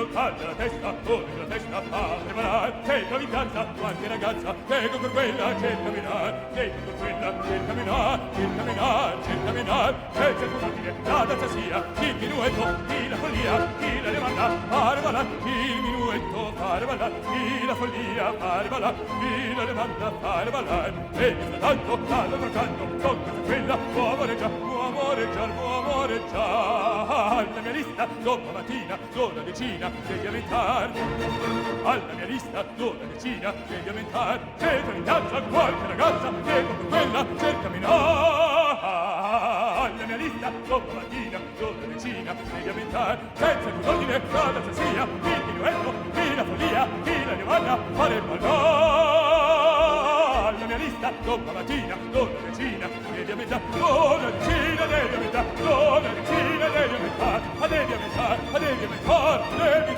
Io taglio la testa, ora la testa a preparare. Cercami in piazza, qualche ragazza, prego per quella, cerca minar. Cerca per quella, cerca minar, cerca minar, cerca minar. Se c'è possibile, la danza sia, il minuetto, chi la follia, chi la demanda, fare ballare. Il minuetto, fare ballare, chi la follia, fare ballare, chi la demanda, fare ballare. E che tanto, dall'altro canto, con questa quella, può amoreggiare, può amoreggiare, può amoreggiare. La mia lista, domattina, d'una decina, devi aumentar. Alla mia lista, d'una decina, devi aumentar. Cerca in piazza qualche ragazza, che con quella cercami no. Alla mia lista, domattina, d'una decina, devi aumentar. Senza più ordine, la danza sia, il minuetto, chi la follia, chi la domanda, fare il ballare. Alla mia lista, domattina, d'una decina, devi aumentar. D'una decina, devi aumentar. D'una decina, devi aumentar. Devi aumentar, devi aumentar, devi